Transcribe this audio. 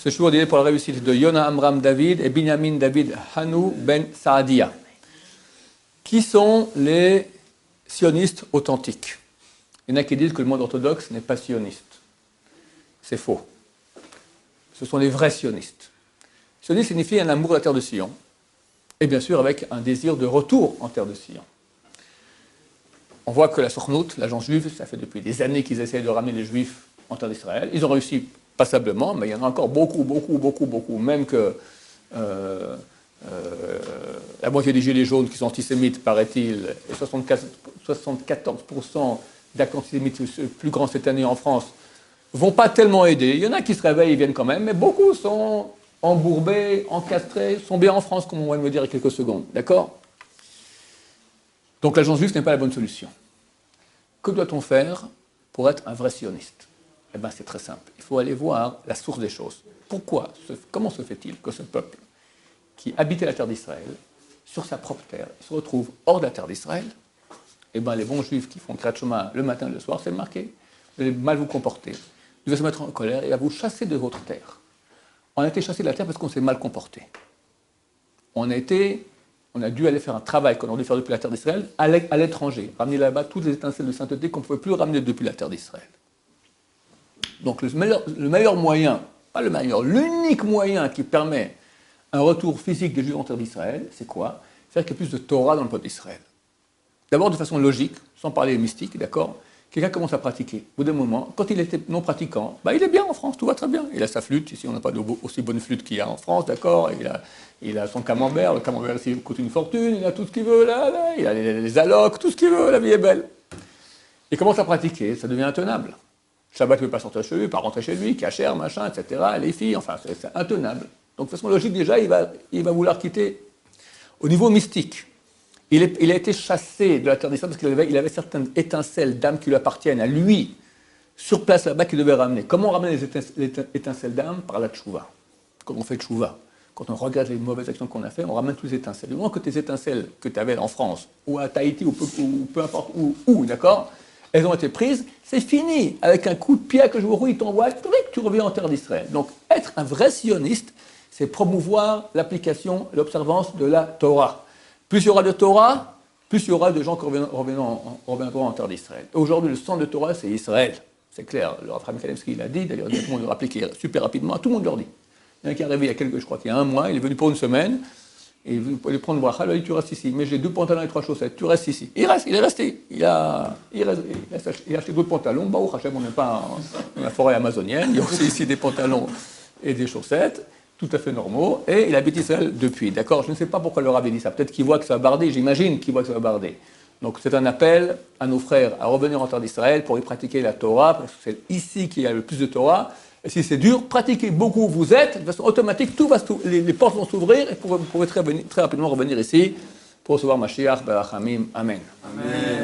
Ce jour est dédié pour la réussite de Yona Amram David et Binyamin David Hanou Ben Saadia. Qui sont les sionistes authentiques? Il y en a qui disent que le monde orthodoxe n'est pas sioniste. C'est faux. Ce sont les vrais sionistes. Sioniste signifie un amour de la terre de Sion, et bien sûr avec un désir de retour en terre de Sion. On voit que la Sokhnout, l'agence juive, ça fait depuis des années qu'ils essayent de ramener les juifs en terre d'Israël. Ils ont réussi passablement, mais il y en a encore beaucoup. Même que la moitié des gilets jaunes qui sont antisémites, paraît-il, et 74% d'actes antisémites plus grands cette année en France, ne vont pas tellement aider. Il y en a qui se réveillent, ils viennent quand même, mais beaucoup sont embourbés, encastrés, sont bien en France, comme on va me le dire il y a quelques secondes. D'accord? Donc l'agence juive n'est pas la bonne solution. Que doit-on faire pour être un vrai sioniste? Eh bien, c'est très simple. Il faut aller voir la source des choses. Comment se fait-il que ce peuple qui habitait la terre d'Israël, sur sa propre terre, se retrouve hors de la terre d'Israël? Eh bien, les bons juifs qui font Kriyat Shema le matin et le soir, c'est marqué. Vous allez mal vous comporter. Vous allez se mettre en colère et va vous chasser de votre terre. On a été chassé de la terre parce qu'on s'est mal comporté. On a dû aller faire un travail qu'on aurait dû faire depuis la terre d'Israël à l'étranger. Ramener là-bas toutes les étincelles de sainteté qu'on ne pouvait plus ramener depuis la terre d'Israël. Donc le meilleur moyen, pas le meilleur, l'unique moyen qui permet un retour physique des Juifs en terre d'Israël, c'est quoi? Faire qu'il y ait plus de Torah dans le peuple d'Israël. D'abord de façon logique, sans parler mystique, d'accord? Quelqu'un commence à pratiquer. Au bout d'un moment, quand il était non pratiquant, il est bien en France, tout va très bien. Il a sa flûte, ici on n'a pas aussi bonne flûte qu'il y a en France, d'accord? Il a son camembert, le camembert ici coûte une fortune, il a tout ce qu'il veut, là, il a les allocs, tout ce qu'il veut, la vie est belle. Il commence à pratiquer, ça devient intenable. Shabbat, il ne peut pas sortir chez lui, pas rentrer chez lui, cachère, machin, etc. Les filles, enfin, c'est intenable. Donc, de façon logique, déjà, il va vouloir quitter. Au niveau mystique, il a été chassé de la terre d'Israël parce qu'il avait certaines étincelles d'âme qui lui appartiennent à lui, sur place là-bas, qu'il devait ramener. Comment on ramène les étincelles d'âme? Par la tchouva. Quand on fait tchouva, quand on regarde les mauvaises actions qu'on a fait, on ramène toutes les étincelles. Du moment que tes étincelles que tu avais en France, ou à Tahiti, ou peu importe où, d'accord, elles ont été prises, c'est fini. Avec un coup de pied que je vous roule, il t'envoie, tu reviens en terre d'Israël. Donc, être un vrai sioniste, c'est promouvoir l'application, l'observance de la Torah. Plus il y aura de Torah, plus il y aura de gens qui reviendront en terre d'Israël. Aujourd'hui, le centre de Torah, c'est Israël. C'est clair. Le Rav Michaelski l'a dit, d'ailleurs, tout le monde l'a appliqué super rapidement, tout le monde leur dit. Il y en a qui est arrivé je crois qu'il y a un mois, il est venu pour une semaine, et il voulait prendre le bracha, il a dit, tu restes ici, mais j'ai 2 pantalons et 3 chaussettes, tu restes ici. Il est resté. Il a acheté 2 pantalons, Baruch Hashem, on n'est pas dans la forêt amazonienne, il y a aussi ici des pantalons et des chaussettes, tout à fait normaux, et il habite Israël depuis, d'accord? Je ne sais pas pourquoi le Rav dit ça, peut-être qu'il voit que ça va barder, j'imagine qu'il voit que ça va barder. Donc c'est un appel à nos frères à revenir en terre d'Israël pour y pratiquer la Torah, parce que c'est ici qu'il y a le plus de Torah. Et si c'est dur, pratiquez beaucoup où vous êtes, de façon automatique, les portes vont s'ouvrir et vous pourrez très rapidement revenir ici pour recevoir Mashiach, Berachamim, Amen. Amen.